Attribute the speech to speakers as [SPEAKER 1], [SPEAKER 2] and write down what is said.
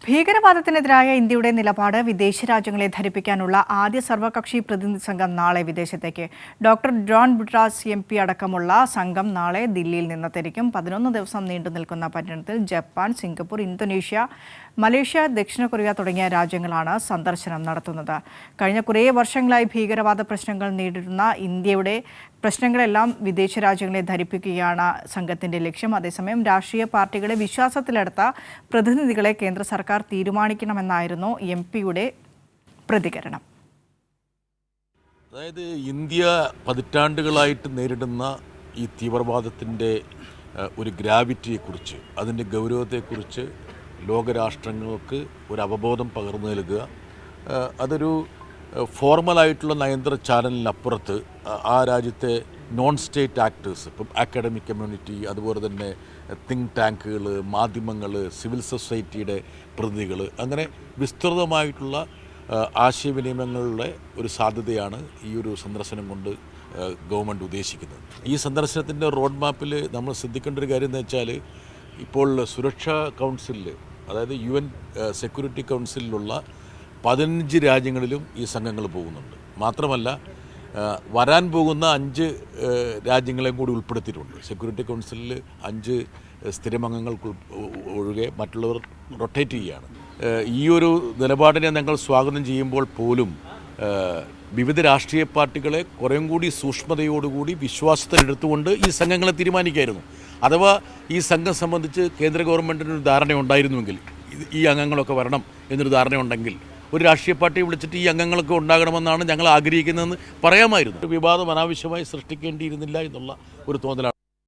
[SPEAKER 1] ഭീകരവാദത്തിനെതിരായ ഇന്ത്യയുടെ നിലപാട് വിദേശ രാജ്യങ്ങളെ ധരിപ്പിക്കാനുള്ള ആദ്യ സർവകക്ഷി പ്രതിനിധി സംഘം നാളെ വിദേശത്തേക്ക്. ഡോക്ടർ ജോൺ ബുട്രാസ് MP അടക്കമുള്ള സംഘം നാളെ ദില്ലിയിൽ നിന്ന് തിരിക്കും. 11 ദിവസം നീണ്ടു നിൽക്കുന്ന പര്യടനത്തിൽ ജപ്പാൻ, സിംഗപ്പൂർ, ഇന്തോനേഷ്യ, മലേഷ്യ, ദക്ഷിണ കൊറിയ തുടങ്ങിയ രാജ്യങ്ങളാണ് സന്ദർശനം നടത്തുന്നത്. കഴിഞ്ഞ കുറേ വർഷങ്ങളായി ഭീകരവാദ പ്രശ്നങ്ങൾ നേരിടുന്ന ഇന്ത്യയുടെ പ്രശ്നങ്ങളെല്ലാം വിദേശ രാജ്യങ്ങളെ ധരിപ്പിക്കുകയാണ് സംഘത്തിന്റെ ലക്ഷ്യം. അതേസമയം രാഷ്ട്രീയ പാർട്ടികളെ വിശ്വാസത്തിലെടുത്ത പ്രതിനിധികളെ കേന്ദ്ര സർക്കാർ തീരുമാനിക്കണമെന്നായിരുന്നു MP-യുടെ പ്രതികരണം.
[SPEAKER 2] അതായത് ഇന്ത്യ പതിറ്റാണ്ടുകളായിട്ട് നേരിടുന്ന ഈ തീവ്രവാദത്തിൻ്റെ ഒരു ഗ്രാവിറ്റിയെക്കുറിച്ച്, അതിൻ്റെ ഗൗരവത്തെക്കുറിച്ച് ലോകരാഷ്ട്രങ്ങൾക്ക് ഒരു അവബോധം പകർന്നു നൽകുക, അതൊരു ഫോർമലായിട്ടുള്ള നയതന്ത്ര ചാനലിനപ്പുറത്ത് ആ രാജ്യത്തെ നോൺ സ്റ്റേറ്റ് ആക്ടേഴ്സ്, ഇപ്പം അക്കാഡമിക് കമ്മ്യൂണിറ്റി, അതുപോലെ തന്നെ തിങ്ക് ടാങ്കുകൾ, മാധ്യമങ്ങൾ, സിവിൽ സൊസൈറ്റിയുടെ പ്രതിനിധികൾ, അങ്ങനെ വിസ്തൃതമായിട്ടുള്ള ആശയവിനിമയങ്ങളുടെ ഒരു സാധ്യതയാണ് ഈ ഒരു സന്ദർശനം കൊണ്ട് ഗവൺമെൻറ് ഉദ്ദേശിക്കുന്നത്. ഈ സന്ദർശനത്തിൻ്റെ റോഡ് മാപ്പിൽ നമ്മൾ ശ്രദ്ധിക്കേണ്ട ഒരു കാര്യം എന്ന് വെച്ചാൽ, ഇപ്പോൾ സുരക്ഷാ കൗൺസിലിൽ, അതായത് UN സെക്യൂരിറ്റി കൗൺസിലിലുള്ള 15 രാജ്യങ്ങളിലും ഈ സംഘങ്ങൾ പോകുന്നുണ്ട്. മാത്രമല്ല, വരാൻ പോകുന്ന 5 രാജ്യങ്ങളെയും കൂടി ഉൾപ്പെടുത്തിയിട്ടുണ്ട്. സെക്യൂരിറ്റി കൗൺസിലിൽ 5 സ്ഥിരമംഗങ്ങൾക്ക് ഒഴികെ മറ്റുള്ളവർ റൊട്ടേറ്റ് ചെയ്യുകയാണ്. ഈ ഒരു നിലപാടിനെ ഞങ്ങൾ സ്വാഗതം ചെയ്യുമ്പോൾ പോലും വിവിധ രാഷ്ട്രീയ പാർട്ടികളെ കുറേയും കൂടി സൂക്ഷ്മതയോടുകൂടി വിശ്വാസത്തിലെടുത്തുകൊണ്ട് ഈ സംഘങ്ങളെ തീരുമാനിക്കായിരുന്നു. അഥവാ ഈ സംഘം സംബന്ധിച്ച് കേന്ദ്ര ഗവൺമെൻറ്റിനൊരു ധാരണ ഉണ്ടായിരുന്നുവെങ്കിൽ, ഈ അംഗങ്ങളൊക്കെ വരണം എന്നൊരു ധാരണയുണ്ടെങ്കിൽ ഒരു രാഷ്ട്രീയ പാർട്ടിയെ വിളിച്ചിട്ട് ഈ അംഗങ്ങളൊക്കെ ഉണ്ടാകണമെന്നാണ് ഞങ്ങൾ ആഗ്രഹിക്കുന്നതെന്ന് പറയാമായിരുന്നു. ഒരു വിവാദം അനാവശ്യമായി സൃഷ്ടിക്കേണ്ടിയിരുന്നില്ല എന്നുള്ള ഒരു തോന്നലാണ്.